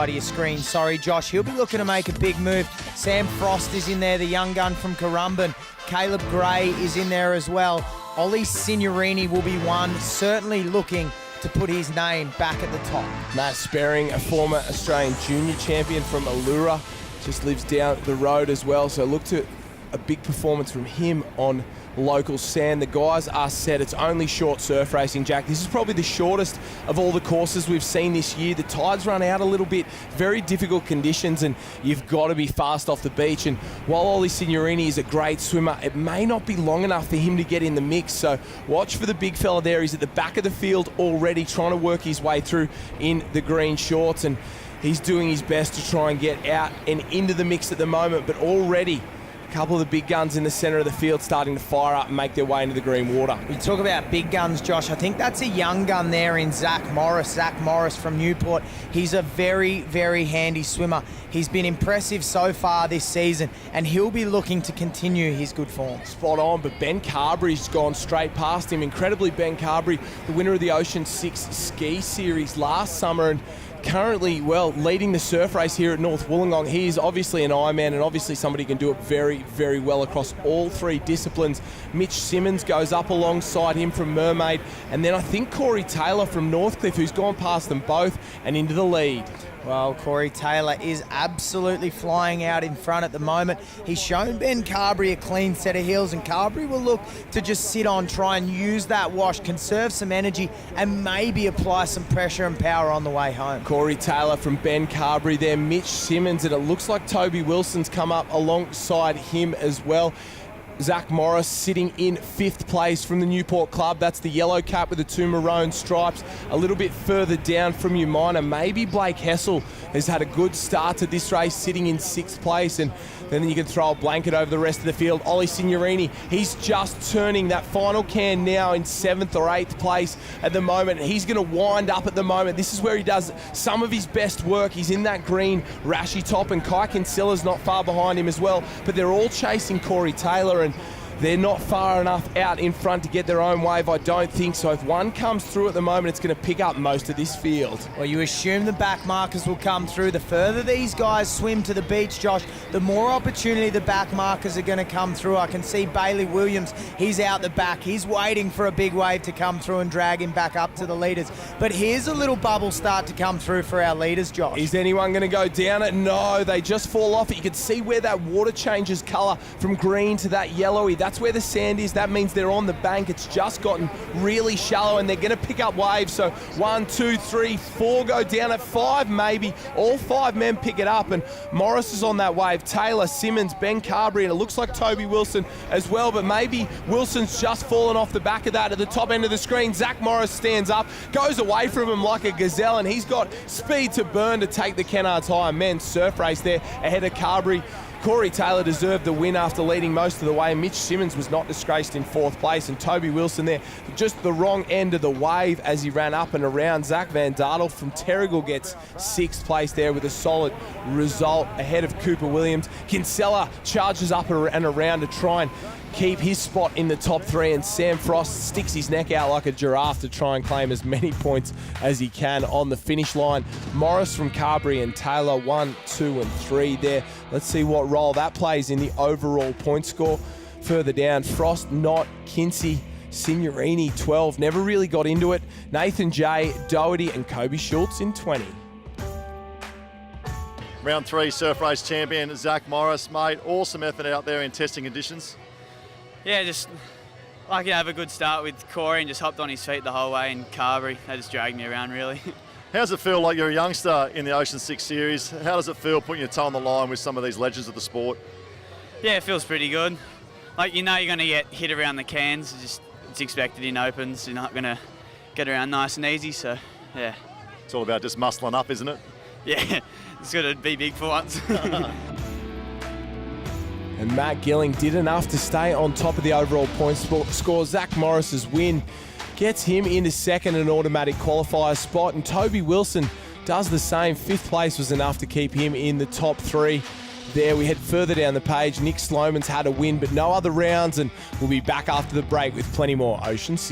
to your screen. Sorry, Josh. He'll be looking to make a big move. Sam Frost is in there, the young gun from Currumbin. Caleb Gray is in there as well. Ollie Signorini will be one, certainly looking to put his name back at the top. Matt Sperring, a former Australian junior champion from Allura, just lives down the road as well. So look to a big performance from him on local sand. The guys are set. It's only short surf racing, Jack. This is probably the shortest of all the courses we've seen this year. The tides run out a little bit, very difficult conditions, and you've got to be fast off the beach. And while Ollie Signorini is a great swimmer, it may not be long enough for him to get in the mix. So watch for the big fella there. He's at the back of the field already, trying to work his way through in the green shorts, and he's doing his best to try and get out and into the mix at the moment, but already a couple of the big guns in the centre of the field starting to fire up and make their way into the green water. We talk about big guns, Josh. I think that's a young gun there in Zach Morris. Zach Morris from Newport. He's a very, very handy swimmer. He's been impressive so far this season, and he'll be looking to continue his good form. Spot on, but Ben Carberry's gone straight past him. Incredibly, Ben Carberry, the winner of the Ocean6 ski series last summer, and currently, well, leading the surf race here at North Wollongong. He is obviously an Ironman and obviously somebody who can do it very, very well across all three disciplines. Mitch Simmons goes up alongside him from Mermaid, and then I think Corey Taylor from Northcliffe, who's gone past them both and into the lead. Well, Corey Taylor is absolutely flying out in front at the moment. He's shown Ben Carberry a clean set of heels, and Carberry will look to just sit on, try and use that wash, conserve some energy, and maybe apply some pressure and power on the way home. Corey Taylor from Ben Carberry there, Mitch Simmons, and it looks like Toby Wilson's come up alongside him as well. Zach Morris sitting in 5th place from the Newport Club. That's the yellow cap with the 2 maroon stripes. A little bit further down from you, Minor, maybe Blake Hessel has had a good start to this race, sitting in 6th place, and then you can throw a blanket over the rest of the field. Ollie Signorini, he's just turning that final can now in 7th or 8th place at the moment. He's going to wind up at the moment. This is where he does some of his best work. He's in that green rashy top, and Kai Kinsella's not far behind him as well, but they're all chasing Corey Taylor, and they're not far enough out in front to get their own wave, I don't think. So if one comes through at the moment, it's going to pick up most of this field. Well, you assume the back markers will come through. The further these guys swim to the beach, Josh, the more opportunity the back markers are going to come through. I can see Bailey Williams. He's out the back. He's waiting for a big wave to come through and drag him back up to the leaders. But here's a little bubble start to come through for our leaders, Josh. Is anyone going to go down it? No, they just fall off it. You can see where that water changes colour from green to that yellowy. That's where the sand is. That means they're on the bank. It's just gotten really shallow, and they're going to pick up waves. So 1, 2, 3, 4 go down at 5 maybe. All 5 men pick it up, and Morris is on that wave. Taylor, Simmons, Ben Carberry, and it looks like Toby Wilson as well, but maybe Wilson's just fallen off the back of that at the top end of the screen. Zach Morris stands up, goes away from him like a gazelle, and he's got speed to burn to take the Kennards Hire men's surf race there ahead of Carberry. Corey Taylor deserved the win after leading most of the way. Mitch Simmons was not disgraced in 4th place, and Toby Wilson there, just the wrong end of the wave as he ran up and around. Zach Van Dartel from Terrigal gets 6th place there with a solid result ahead of Cooper Williams. Kinsella charges up and around to try and keep his spot in the top 3, and Sam Frost sticks his neck out like a giraffe to try and claim as many points as he can on the finish line. Morris from Carberry and Taylor 1, 2 and 3 there. Let's see what role that plays in the overall point score. Further down, Frost, Knott, Kinsey, Signorini 12, never really got into it. Nathan J, Doherty and Kobe Schultz in 20. Round 3 surf race champion Zach Morris, mate, awesome effort out there in testing conditions. Yeah, just lucky to have a good start with Corey and just hopped on his feet the whole way, and Carberry, they just dragged me around really. How does it feel? Like, you're a youngster in the Ocean6 series. How does it feel putting your toe on the line with some of these legends of the sport? Yeah, it feels pretty good. Like, you know you're going to get hit around the cans. It's expected in opens. You're not going to get around nice and easy, so yeah. It's all about just muscling up, isn't it? Yeah, it's got to be big for once. And Matt Gilling did enough to stay on top of the overall points score. Zach Morris's win gets him into 2nd and automatic qualifier spot, and Toby Wilson does the same. 5th place was enough to keep him in the top 3. There we head further down the page. Nick Sloman's had a win, but no other rounds, and we'll be back after the break with plenty more Ocean6.